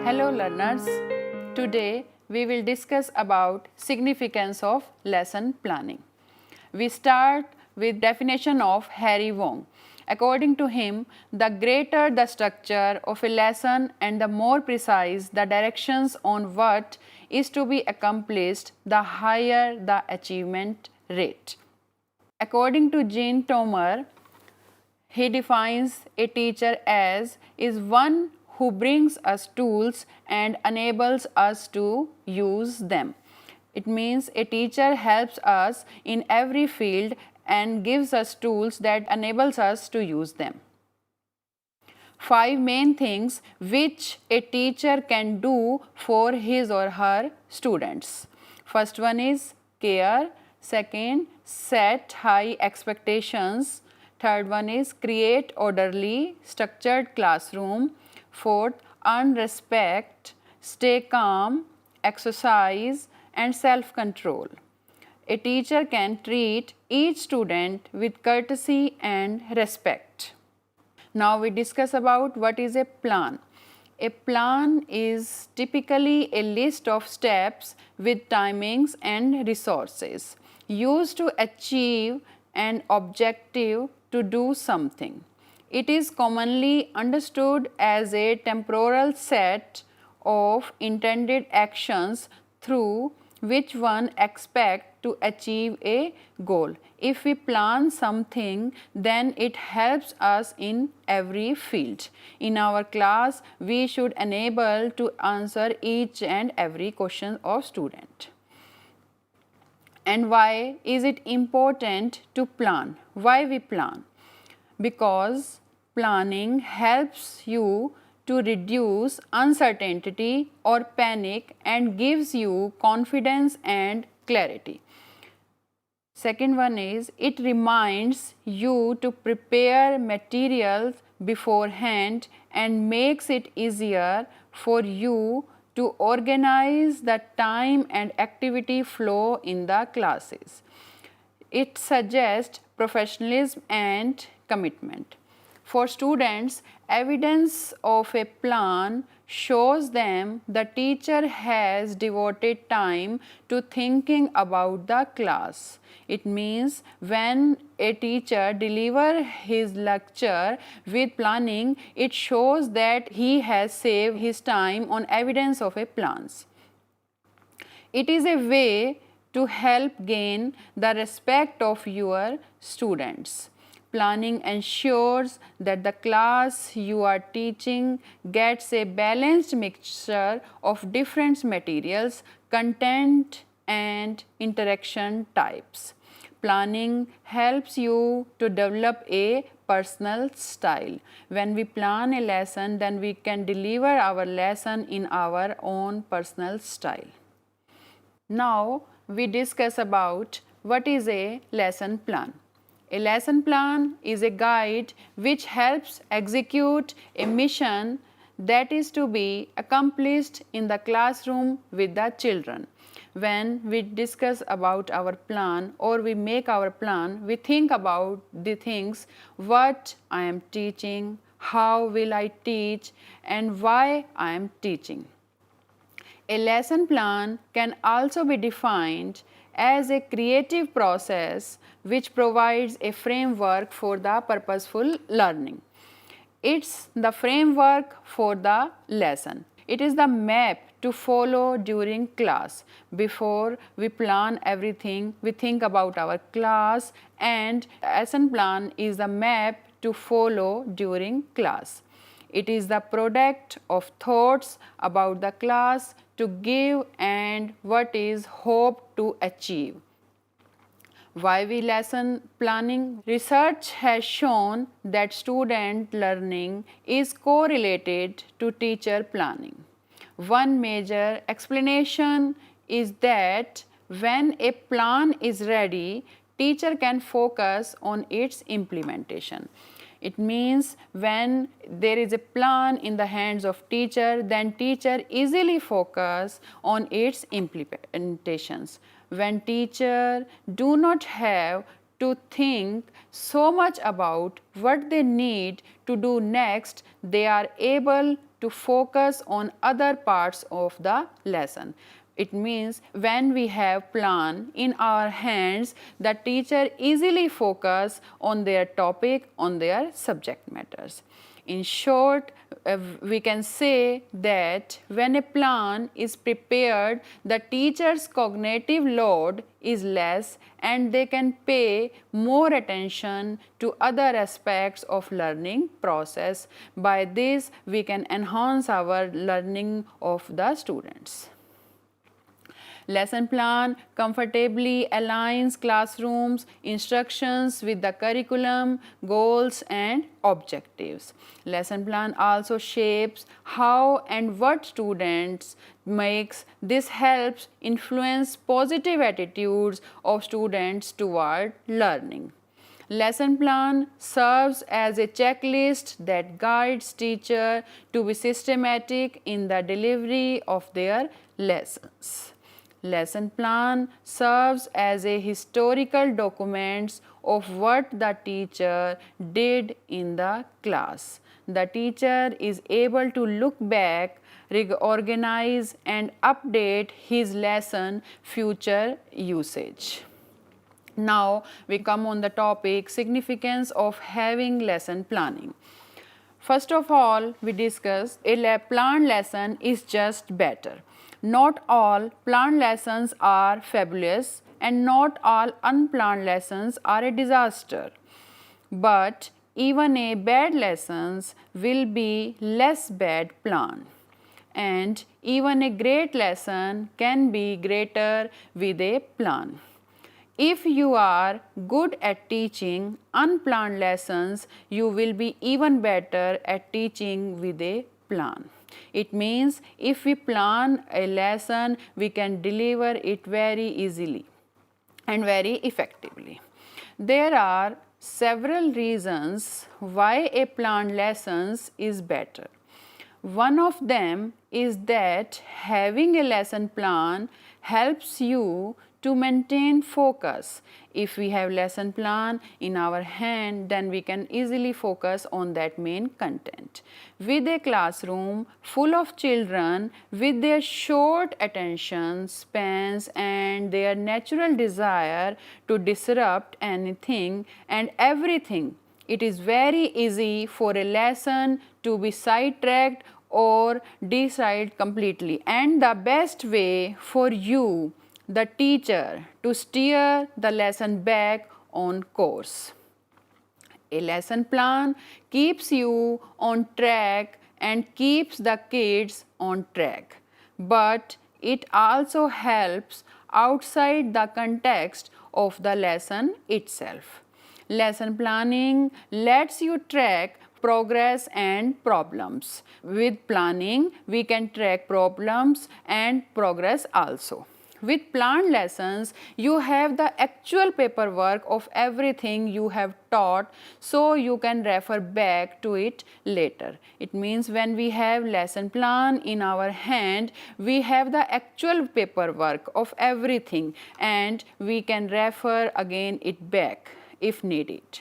Hello learners, today we will discuss about significance of lesson planning. We start with definition of Harry Wong. According to him, the greater the structure of a lesson and the more precise the directions on what is to be accomplished, the higher the achievement rate. According to Jean Tomer, he defines a teacher as is one who brings us tools and enables us to use them. It means a teacher helps us in every field and gives us tools that enables us to use them. 5 main things which a teacher can do for his or her students. First one is care. Second, set high expectations. Third one is create orderly, structured classroom. Fourth, earn respect, stay calm, exercise and self-control. A teacher can treat each student with courtesy and respect. Now we discuss about what is a plan. A plan is typically a list of steps with timings and resources used to achieve an objective to do something. It is commonly understood as a temporal set of intended actions through which one expects to achieve a goal. If we plan something, then it helps us in every field. In our class, we should enable to answer each and every question of student. And why is it important to plan? Why we plan? Because planning helps you to reduce uncertainty or panic and gives you confidence and clarity. Second one is it reminds you to prepare materials beforehand and makes it easier for you to organize the time and activity flow in the classes. It suggests professionalism and commitment. For students, evidence of a plan shows them the teacher has devoted time to thinking about the class. It means when a teacher delivers his lecture with planning, it shows that he has saved his time on evidence of a plans. It is a way to help gain the respect of your students. Planning ensures that the class you are teaching gets a balanced mixture of different materials, content and interaction types. Planning helps you to develop a personal style. When we plan a lesson, then we can deliver our lesson in our own personal style. Now we discuss about what is a lesson plan. A lesson plan is a guide which helps execute a mission that is to be accomplished in the classroom with the children. When we discuss about our plan or we make our plan, we think about the things what I am teaching, how will I teach and why I am teaching. A lesson plan can also be defined as a creative process which provides a framework for the purposeful learning. It's the framework for the lesson. It is the map to follow during class. Before we plan everything, we think about our class, and lesson plan is the map to follow during class. It is the product of thoughts about the class to give and what is hoped to achieve. Why we lesson planning? Research has shown that student learning is correlated to teacher planning. One major explanation is that when a plan is ready, teacher can focus on its implementation. It means when there is a plan in the hands of teacher, then teacher easily focus on its implementations. When teacher do not have to think so much about what they need to do next, they are able to focus on other parts of the lesson. It means when we have plan in our hands, the teacher easily focus on their topic, on their subject matters. In short, we can say that when a plan is prepared, the teacher's cognitive load is less and they can pay more attention to other aspects of learning process. By this, we can enhance our learning of the students. Lesson plan comfortably aligns classrooms instructions with the curriculum, goals and objectives. Lesson plan also shapes how and what students makes. This helps influence positive attitudes of students toward learning. Lesson plan serves as a checklist that guides teacher to be systematic in the delivery of their lessons. Lesson plan serves as a historical document of what the teacher did in the class. The teacher is able to look back, organize and update his lesson future usage. Now we come on the topic significance of having lesson planning. First of all, we discuss a planned lesson is just better. Not all planned lessons are fabulous and not all unplanned lessons are a disaster. But even a bad lessons will be less bad planned. And even a great lesson can be greater with a plan. If you are good at teaching unplanned lessons, you will be even better at teaching with a plan. It means if we plan a lesson, we can deliver it very easily and very effectively. There are several reasons why a planned lessons is better. One of them is that having a lesson plan helps you to maintain focus. If we have lesson plan in our hand, then we can easily focus on that main content. With a classroom full of children with their short attention spans and their natural desire to disrupt anything and everything, it is very easy for a lesson to be sidetracked or decided completely. And the best way for you, the teacher, to steer the lesson back on course. A lesson plan keeps you on track and keeps the kids on track, but it also helps outside the context of the lesson itself. Lesson planning lets you track progress and problems. With planning, we can track problems and progress also. With planned lessons, you have the actual paperwork of everything you have taught, so you can refer back to it later. It means when we have lesson plan in our hand, we have the actual paperwork of everything and we can refer again it back if needed.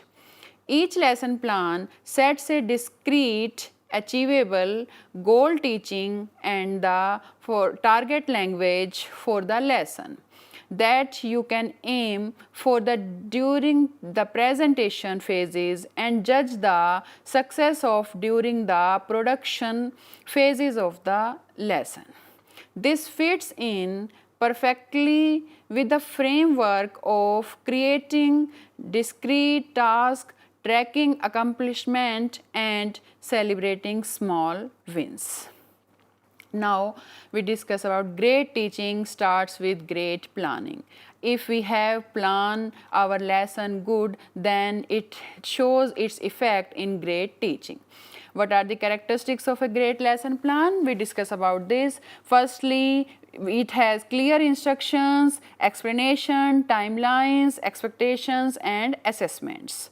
Each lesson plan sets a discrete, achievable goal teaching and the target language for the lesson that you can aim for during the presentation phases and judge the success of during the production phases of the lesson. This fits in perfectly with the framework of creating discrete tasks, tracking accomplishment and celebrating small wins. Now we discuss about great teaching starts with great planning. If we have planned our lesson good, then it shows its effect in great teaching. What are the characteristics of a great lesson plan? We discuss about this. Firstly, it has clear instructions, explanation, timelines, expectations and assessments.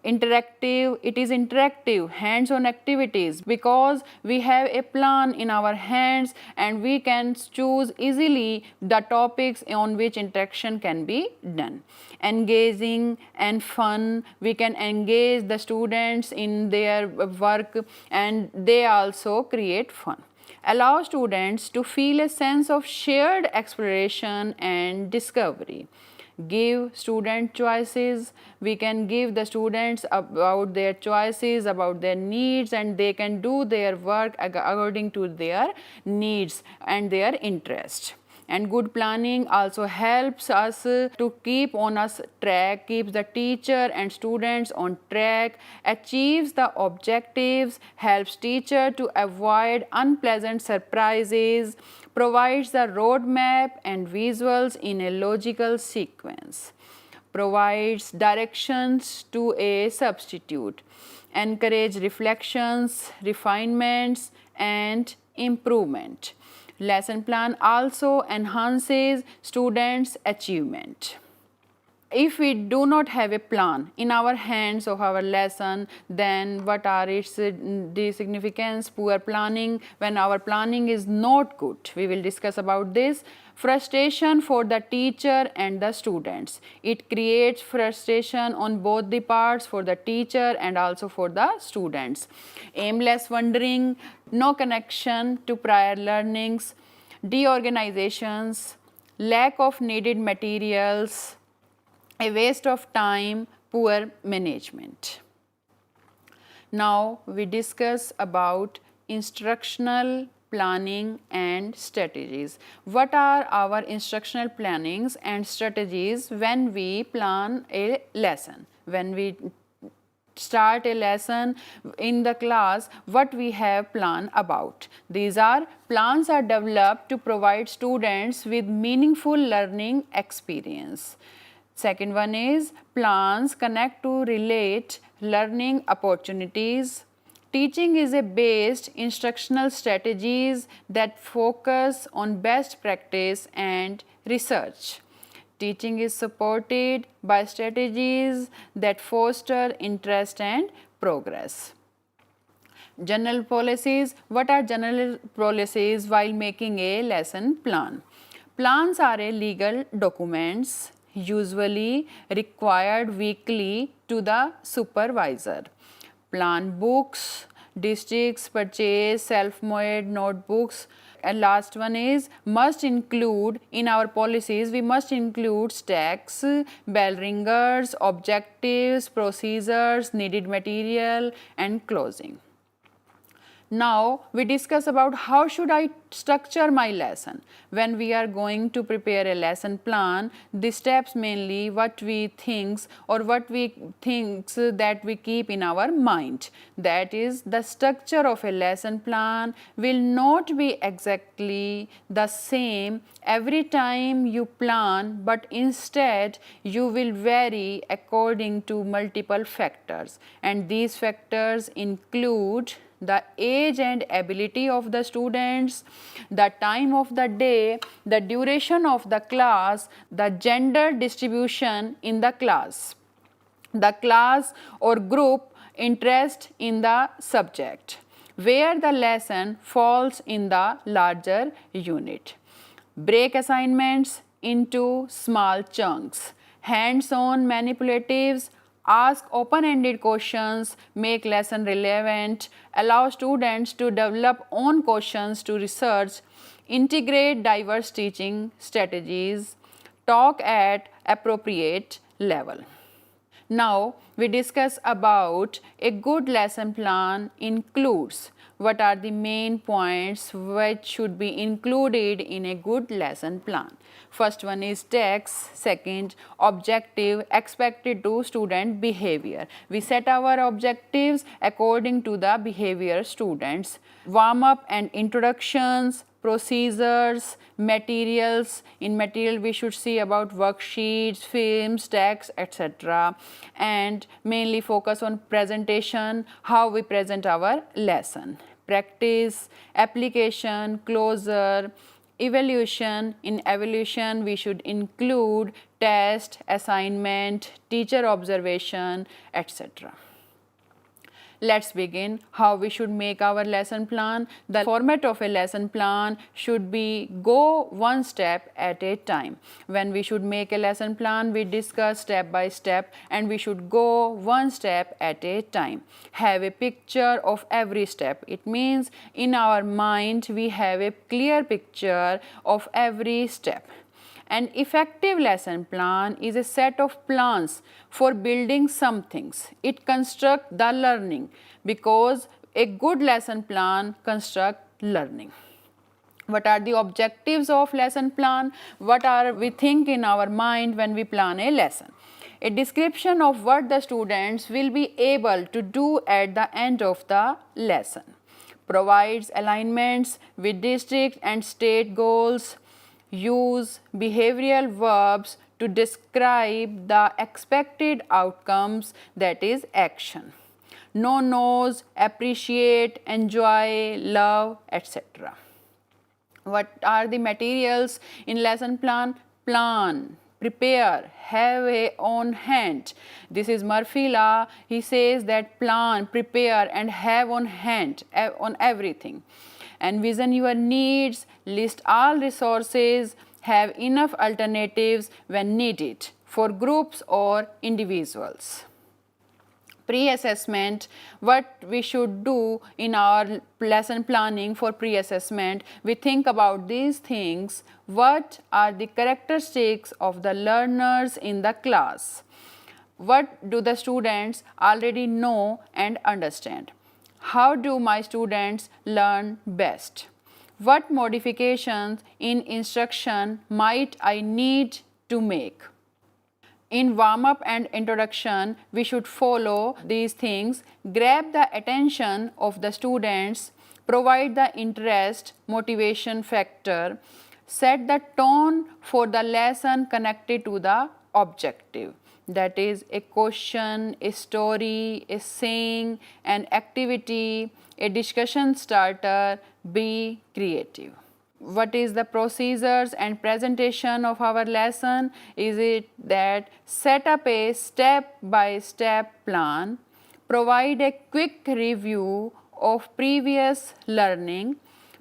Interactive, it is interactive, hands-on activities, because we have a plan in our hands and we can choose easily the topics on which interaction can be done. Engaging and fun, we can engage the students in their work and they also create fun. Allow students to feel a sense of shared exploration and discovery. Give student choices, we can give the students about their choices, about their needs, and they can do their work according to their needs and their interest. And good planning also helps us to keep on us track, keeps the teacher and students on track, achieves the objectives, helps teacher to avoid unpleasant surprises, provides the roadmap and visuals in a logical sequence, provides directions to a substitute, encourage reflections, refinements and improvement. Lesson plan also enhances students' achievement. If we do not have a plan in our hands of our lesson, then what are its significance? Poor planning, when our planning is not good. We will discuss about this. Frustration for the teacher and the students. It creates frustration on both the parts, for the teacher and also for the students. Aimless wandering, no connection to prior learnings, deorganizations, lack of needed materials, a waste of time, poor management. Now we discuss about instructional planning and strategies. What are our instructional plannings and strategies when we plan a lesson? When we start a lesson in the class, what we have planned about? These are plans are developed to provide students with meaningful learning experience. Second one is plans connect to relate learning opportunities. Teaching is a based instructional strategies that focus on best practice and research. Teaching is supported by strategies that foster interest and progress. General policies. What are general policies while making a lesson plan? Plans are a legal documents usually required weekly to the supervisor. Plan books, districts purchase self-made notebooks. And last one is must include in our policies, we must include stacks, bell ringers, objectives, procedures, needed material and closing. Now we discuss about how should I structure my lesson. When we are going to prepare a lesson plan, the steps mainly what we thinks or what we thinks that we keep in our mind. That is, the structure of a lesson plan will not be exactly the same every time you plan, but instead you will vary according to multiple factors, and these factors include the age and ability of the students, the time of the day, the duration of the class, the gender distribution in the class or group interest in the subject, where the lesson falls in the larger unit. Break assignments into small chunks. Hands-on manipulatives. Ask open-ended questions, make lesson relevant, allow students to develop own questions to research, integrate diverse teaching strategies, talk at appropriate level. Now we discuss about a good lesson plan includes. What are the main points which should be included in a good lesson plan? First one is text, second objective expected to student behavior. We set our objectives according to the behavior students. Warm up and introductions, procedures, materials. In material we should see about worksheets, films, text, etc. And mainly focus on presentation, how we present our lesson. Practice, application, closure, Evaluation. In evaluation, we should include test, assignment, teacher observation, etc. Let's begin how we should make our lesson plan. The format of a lesson plan should be go one step at a time. When we should make a lesson plan, we discuss step by step and we should go one step at a time. Have a picture of every step. It means in our mind we have a clear picture of every step. An effective lesson plan is a set of plans for building some things. It constructs the learning because a good lesson plan constructs learning. What are the objectives of lesson plan? What are we think in our mind when we plan a lesson? A description of what the students will be able to do at the end of the lesson. Provides alignments with district and state goals. Use behavioral verbs to describe the expected outcomes, that is action. Know, knows, appreciate, enjoy, love, etc. What are the materials in lesson plan? Plan, prepare, have a on hand. This is Murphy law. He says that plan, prepare and have on hand on everything. Envision your needs, list all resources, have enough alternatives when needed for groups or individuals. Pre-assessment, what we should do in our lesson planning for pre-assessment, we think about these things. What are the characteristics of the learners in the class? What do the students already know and understand? How do my students learn best? What modifications in instruction might I need to make? In warm-up and introduction, we should follow these things. Grab the attention of the students, provide the interest, motivation factor, set the tone for the lesson connected to the objective. That is a question, a story, a saying, an activity, a discussion starter. Be creative. What is the procedures and presentation of our lesson? Is it that set up a step-by-step plan, provide a quick review of previous learning,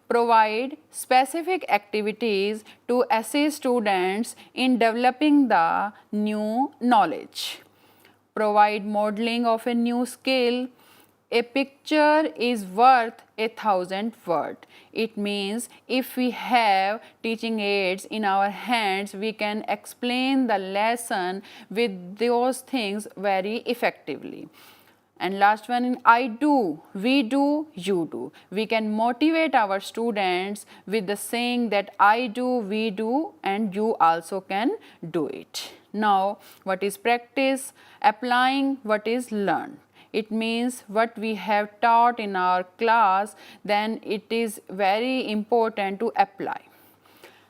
provide specific activities to assist students in developing the new knowledge, provide modeling of a new skill. A picture is worth 1,000 words. It means if we have teaching aids in our hands, we can explain the lesson with those things very effectively. And last one, I do, we do, you do. We can motivate our students with the saying that I do, we do, and you also can do it. Now, what is practice? Applying what is learned. It means what we have taught in our class, then it is very important to apply.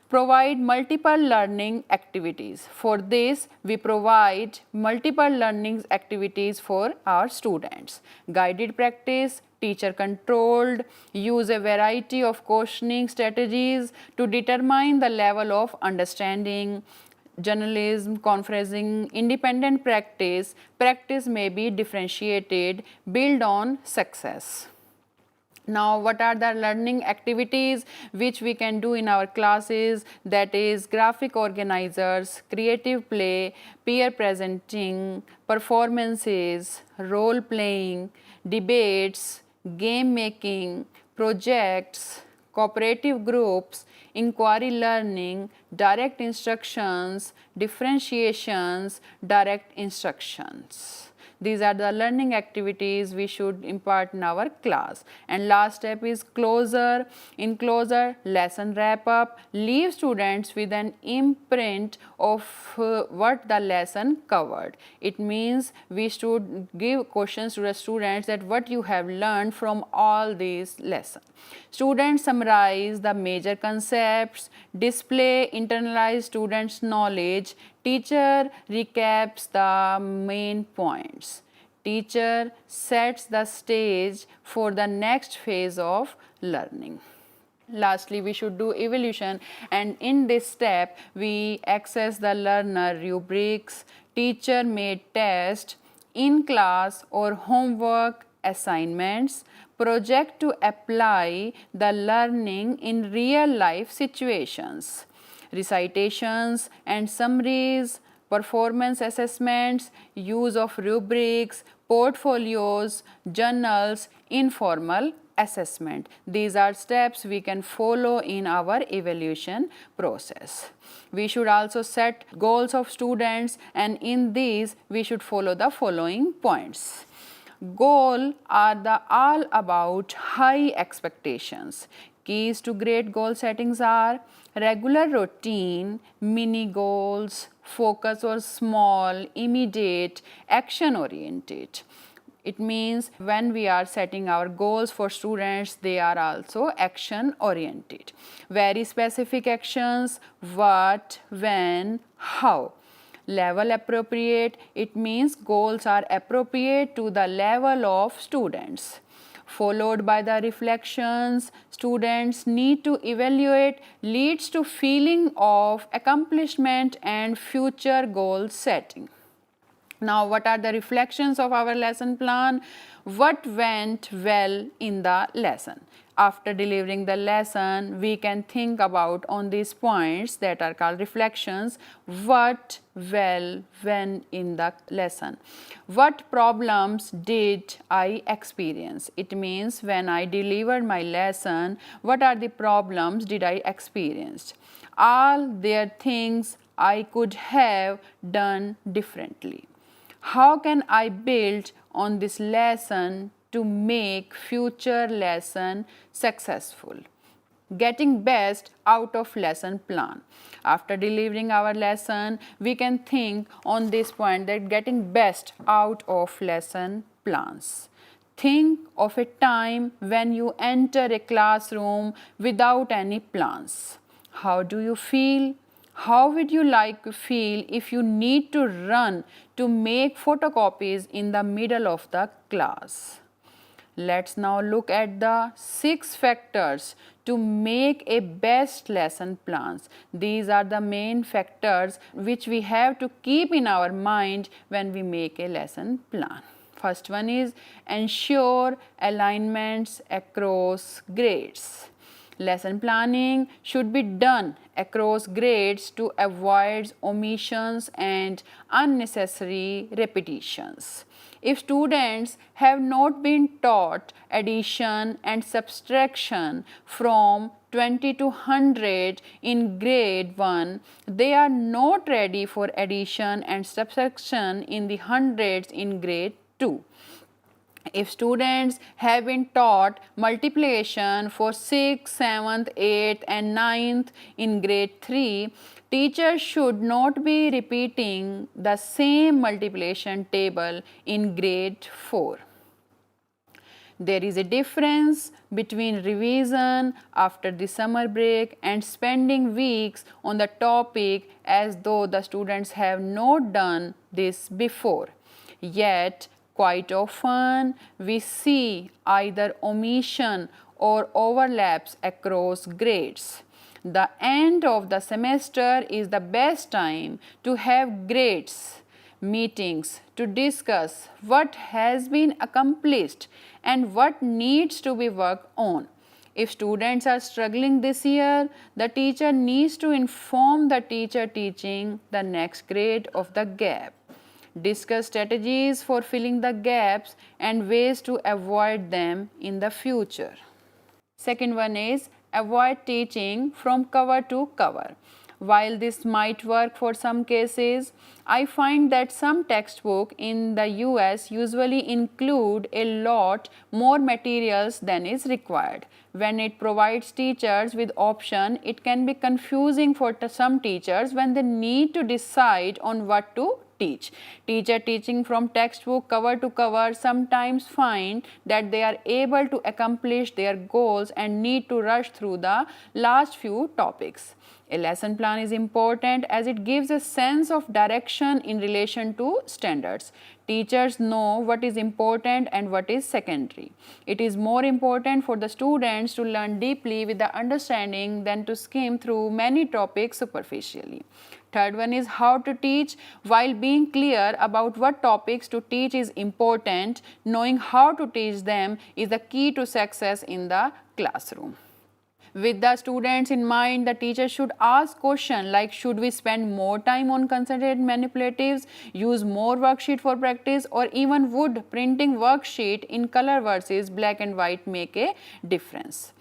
Provide multiple learning activities. For this, we provide multiple learning activities for our students. Guided practice, teacher controlled, use a variety of questioning strategies to determine the level of understanding. Journalism, conferencing, independent practice. Practice may be differentiated, build on success. Now, what are the learning activities which we can do in our classes? That is graphic organizers, creative play, peer presenting, performances, role playing, debates, game making, projects, cooperative groups, inquiry learning, direct instructions, differentiations, direct instructions. These are the learning activities we should impart in our class. And last step is closure. In closure, lesson wrap up. Leave students with an imprint of what the lesson covered. It means we should give questions to the students that what you have learned from all these lessons. Students summarize the major concepts, display internalized students' knowledge. Teacher recaps the main points. Teacher sets the stage for the next phase of learning. Lastly, we should do evaluation, and in this step we access the learner rubrics, teacher made test, in class or homework assignments, project to apply the learning in real life situations, recitations and summaries, performance assessments, use of rubrics, portfolios, journals, informal assessment. These are steps we can follow in our evaluation process. We should also set goals of students, and in these we should follow the following points. Goal are the all about high expectations. Keys to great goal settings are regular routine, mini goals, focus or small, immediate, action oriented. It means when we are setting our goals for students, they are also action oriented. Very specific actions, what, when, how. Level appropriate, it means goals are appropriate to the level of students. Followed by the reflections, students need to evaluate, leads to feeling of accomplishment and future goal setting. Now, what are the reflections of our lesson plan? What went well in the lesson? After delivering the lesson, we can think about on these points that are called reflections. What well went in the lesson? What problems did I experience? It means when I delivered my lesson, what are the problems did I experience? Are there things I could have done differently? How can I build on this lesson to make future lesson successful? Getting best out of lesson plan. After delivering our lesson, we can think on this point that getting best out of lesson plans. Think of a time when you enter a classroom without any plans. How do you feel? How would you like to feel if you need to run to make photocopies in the middle of the class? Let's now look at the 6 factors to make a best lesson plans. These are the main factors which we have to keep in our mind when we make a lesson plan. First one is ensure alignments across grades. Lesson planning should be done across grades to avoid omissions and unnecessary repetitions. If students have not been taught addition and subtraction from 20 to 100 in grade 1, they are not ready for addition and subtraction in the hundreds in grade 2. If students have been taught multiplication for 6th, 7th, 8th and 9th in grade 3, teachers should not be repeating the same multiplication table in grade 4. There is a difference between revision after the summer break and spending weeks on the topic as though the students have not done this before. Yet, quite often, we see either omission or overlaps across grades. The end of the semester is the best time to have grades meetings to discuss what has been accomplished and what needs to be worked on. If students are struggling this year, the teacher needs to inform the teacher teaching the next grade of the gap. Discuss strategies for filling the gaps and ways to avoid them in the future. Second one is avoid teaching from cover to cover. While this might work for some cases, I find that some textbooks in the US usually include a lot more materials than is required. When it provides teachers with option, it can be confusing for some teachers when they need to decide on what to teach. Teacher teaching from textbook cover to cover sometimes find that they are able to accomplish their goals and need to rush through the last few topics. A lesson plan is important as it gives a sense of direction in relation to standards. Teachers know what is important and what is secondary. It is more important for the students to learn deeply with the understanding than to skim through many topics superficially. Third one is how to teach. While being clear about what topics to teach is important, knowing how to teach them is the key to success in the classroom. With the students in mind, the teacher should ask questions like, should we spend more time on concentrated manipulatives, use more worksheet for practice, or even would printing worksheet in color versus black and white make a difference?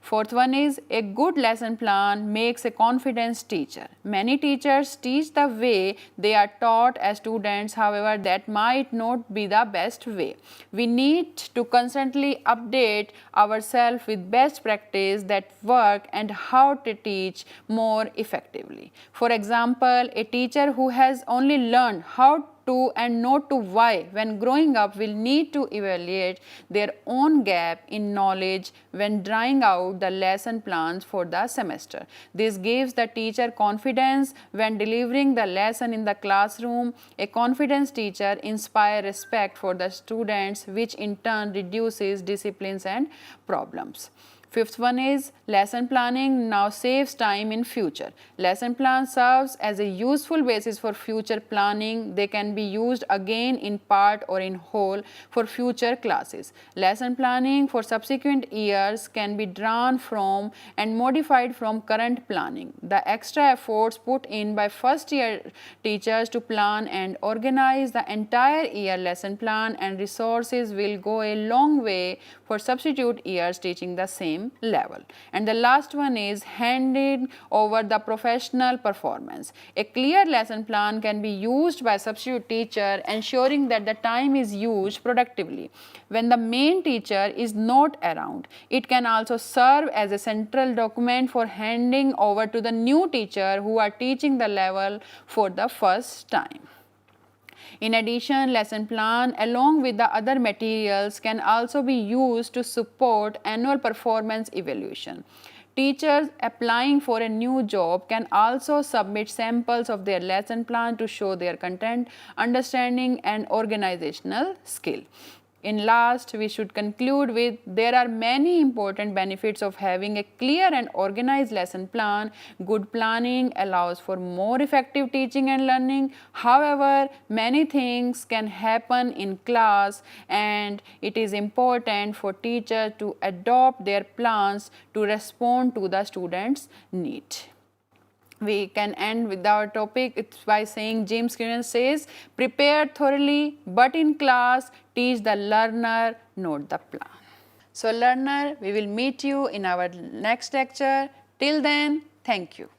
Fourth one is a good lesson plan makes a confident teacher. Many teachers teach the way they are taught as students, however, that might not be the best way. We need to constantly update ourselves with best practice that work and how to teach more effectively. For example, a teacher who has only learned how to and not to why when growing up will need to evaluate their own gap in knowledge when drawing out the lesson plans for the semester. This gives the teacher confidence when delivering the lesson in the classroom. A confident teacher inspires respect for the students, which in turn reduces disciplines and problems. Fifth one is lesson planning now saves time in future. Lesson plan serves as a useful basis for future planning. They can be used again in part or in whole for future classes. Lesson planning for subsequent years can be drawn from and modified from current planning. The extra efforts put in by first year teachers to plan and organize the entire year lesson plan and resources will go a long way for substitute years teaching the same level. And the last one is handing over the professional performance. A clear lesson plan can be used by substitute teacher, ensuring that the time is used productively. When the main teacher is not around, it can also serve as a central document for handing over to the new teacher who are teaching the level for the first time. In addition, lesson plan along with the other materials can also be used to support annual performance evaluation. Teachers applying for a new job can also submit samples of their lesson plan to show their content, understanding and organizational skill. In last, we should conclude with there are many important benefits of having a clear and organized lesson plan. Good planning allows for more effective teaching and learning. However, many things can happen in class and it is important for teachers to adopt their plans to respond to the students' need. We can end with our topic it's by saying James Clear says, prepare thoroughly, but in class, teach the learner, not the plan. So learner, we will meet you in our next lecture. Till then, thank you.